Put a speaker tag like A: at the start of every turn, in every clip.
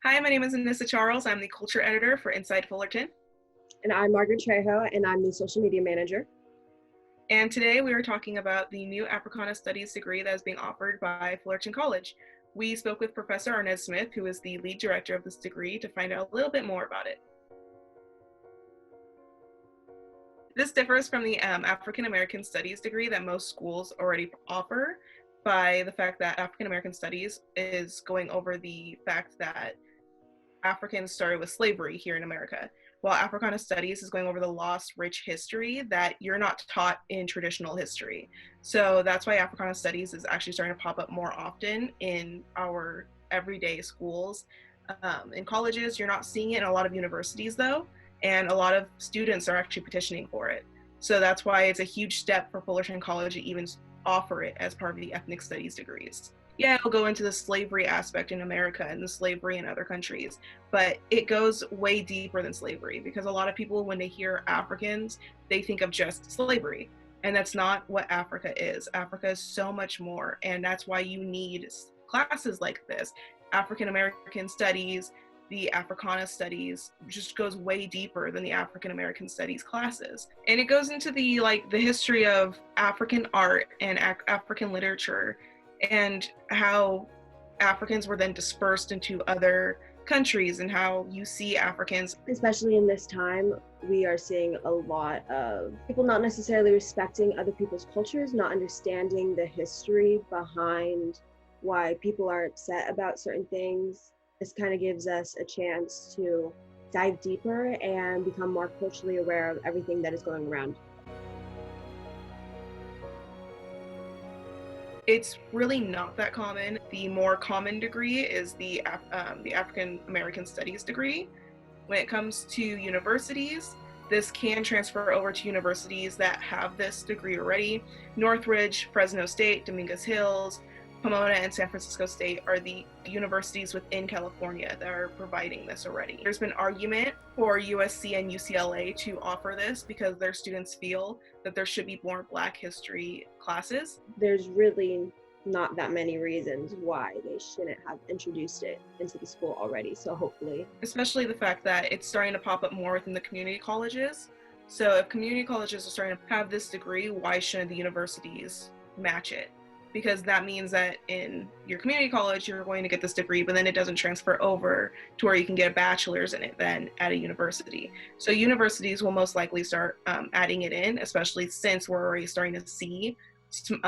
A: Hi, my name is Anissa Charles. I'm the culture editor for Inside Fullerton.
B: And I'm Margaret Trejo, and I'm the social media manager.
A: And today we are talking about the new Africana Studies degree that is being offered by Fullerton College. We spoke with Professor Arnez Smith, who is the lead director of this degree, to find out a little bit more about it. This differs from the African American Studies degree that most schools already offer by the fact that African American Studies is going over the fact that Africans started with slavery here in America, while Africana Studies is going over the lost, rich history that you're not taught in traditional history. So that's why Africana Studies is actually starting to pop up more often in our everyday schools. In colleges, you're not seeing it in a lot of universities, though, and a lot of students are actually petitioning for it. So that's why it's a huge step for Fullerton College to even offer it as part of the ethnic studies degrees. Yeah, it'll go into the slavery aspect in America and the slavery in other countries, but it goes way deeper than slavery, because a lot of people, when they hear Africans, they think of just slavery. And that's not what Africa is. Africa is so much more. And that's why you need classes like this. African American Studies, the Africana Studies just goes way deeper than the African American Studies classes. And it goes into the history of African art and African literature, and how Africans were then dispersed into other countries, and how you see Africans.
B: Especially in this time, we are seeing a lot of people not necessarily respecting other people's cultures, not understanding the history behind why people are upset about certain things. This kind of gives us a chance to dive deeper and become more culturally aware of everything that is going around.
A: It's really not that common. The more common degree is the African American Studies degree. When it comes to universities, this can transfer over to universities that have this degree already. Northridge, Fresno State, Dominguez Hills, Pomona, and San Francisco State are the universities within California that are providing this already. There's been argument for USC and UCLA to offer this because their students feel that there should be more Black history classes.
B: There's really not that many reasons why they shouldn't have introduced it into the school already, so hopefully.
A: Especially the fact that it's starting to pop up more within the community colleges. So if community colleges are starting to have this degree, why shouldn't the universities match it? Because that means that in your community college, you're going to get this degree, but then it doesn't transfer over to where you can get a bachelor's in it then at a university. So universities will most likely start adding it in, especially since we're already starting to see some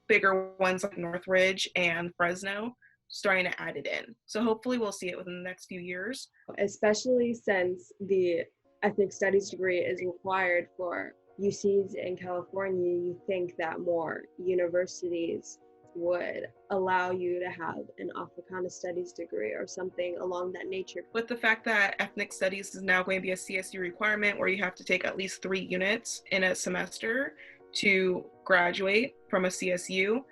A: bigger ones like Northridge and Fresno starting to add it in. So hopefully we'll see it within the next few years.
B: Especially since the ethnic studies degree is required for UCs in California, you think that more universities would allow you to have an Africana Studies degree or something along that nature.
A: With the fact that ethnic studies is now going to be a CSU requirement where you have to take at least 3 units in a semester to graduate from a CSU,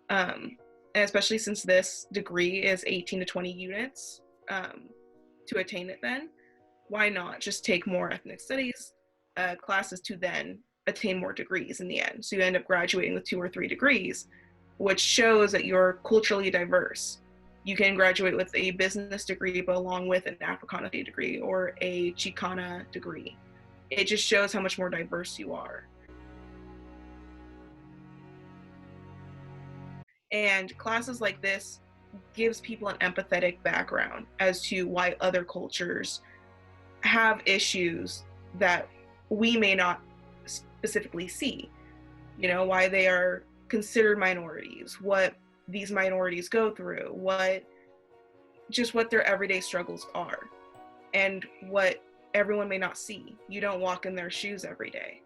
A: and especially since this degree is 18 to 20 units to attain it, then why not just take more ethnic studies classes to then attain more degrees in the end? So you end up graduating with 2 or 3 degrees, which shows that you're culturally diverse. You can graduate with a business degree, but along with an Africana degree or a Chicana degree. It just shows how much more diverse you are. And classes like this gives people an empathetic background as to why other cultures have issues that we may not specifically see. You know, why they are considered minorities, what these minorities go through, what their everyday struggles are, and what everyone may not see. You don't walk in their shoes every day.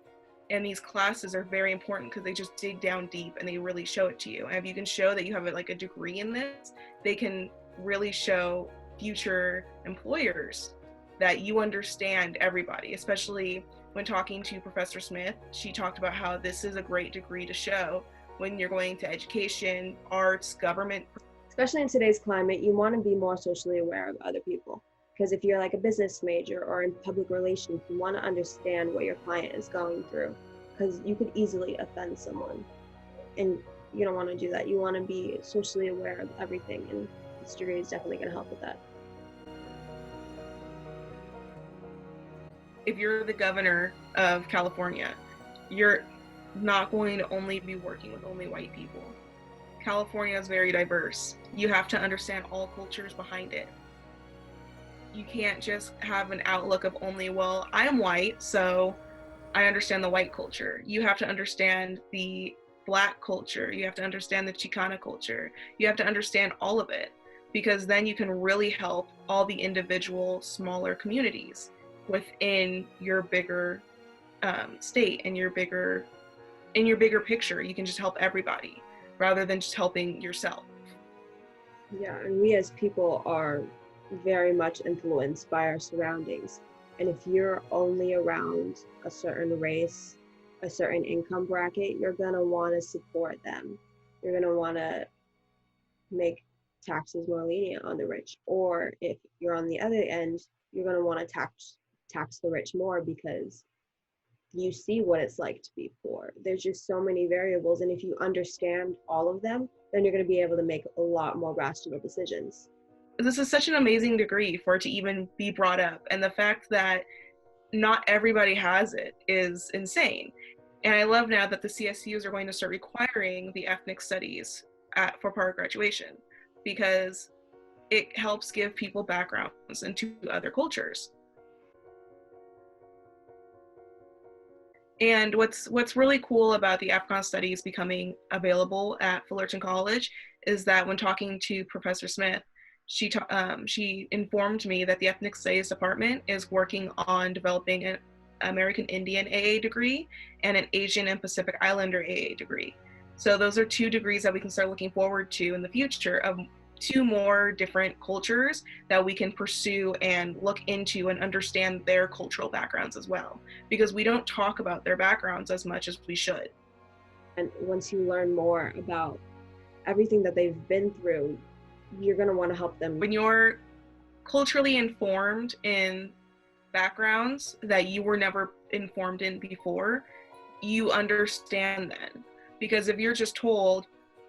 A: And these classes are very important because they just dig down deep and they really show it to you. And if you can show that you have a degree in this, they can really show future employers that you understand everybody. Especially when talking to Professor Smith, she talked about how this is a great degree to show when you're going to education, arts, government.
B: Especially in today's climate, you want to be more socially aware of other people. Because if you're like a business major or in public relations, you want to understand what your client is going through, because you could easily offend someone. And you don't want to do that. You want to be socially aware of everything, and this degree is definitely going to help with that.
A: if you're the governor of California, you're not going to only be working with only white people. California is very diverse. You have to understand all cultures behind it. You can't just have an outlook of only, well, I'm white, so I understand the white culture. You have to understand the Black culture. You have to understand the Chicana culture. You have to understand all of it, because then you can really help all the individual smaller communities within your bigger state and your bigger picture. You can just help everybody rather than just helping yourself.
B: Yeah, and we as people are very much influenced by our surroundings. And if you're only around a certain race, a certain income bracket, you're going to want to support them. You're going to want to make taxes more lenient on the rich. Or if you're on the other end, you're going to want to tax the rich more because you see what it's like to be poor. There's just so many variables. And if you understand all of them, then you're going to be able to make a lot more rational decisions.
A: This is such an amazing degree for it to even be brought up. And the fact that not everybody has it is insane. And I love now that the CSUs are going to start requiring the ethnic studies for part of graduation, because it helps give people backgrounds into other cultures. And what's really cool about the Africana Studies becoming available at Fullerton College is that when talking to Professor Smith, she informed me that the Ethnic Studies Department is working on developing an American Indian AA degree and an Asian and Pacific Islander AA degree. So those are two degrees that we can start looking forward to in the future, of two more different cultures that we can pursue and look into and understand their cultural backgrounds as well, because we don't talk about their backgrounds as much as we should.
B: And once you learn more about everything that they've been through, you're going to want to help them.
A: When you're culturally informed in backgrounds that you were never informed in before, you understand then. Because if you're just told,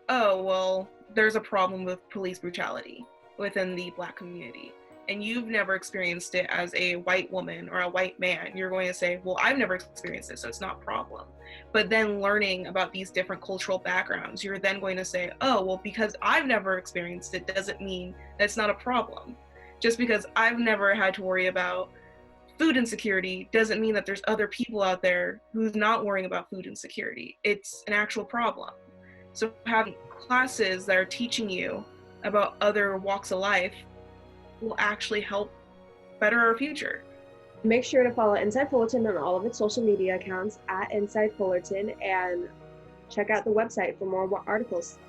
A: oh, well, there's a problem with police brutality within the Black community, and you've never experienced it as a white woman or a white man, you're going to say, well, I've never experienced it, so it's not a problem. But then learning about these different cultural backgrounds, you're then going to say, oh, well, because I've never experienced it doesn't mean that's not a problem. Just because I've never had to worry about food insecurity doesn't mean that there's other people out there who's not worrying about food insecurity. It's an actual problem. So having classes that are teaching you about other walks of life will actually help better our future.
B: Make sure to follow Inside Fullerton on all of its social media accounts at Inside Fullerton, and check out the website for more articles.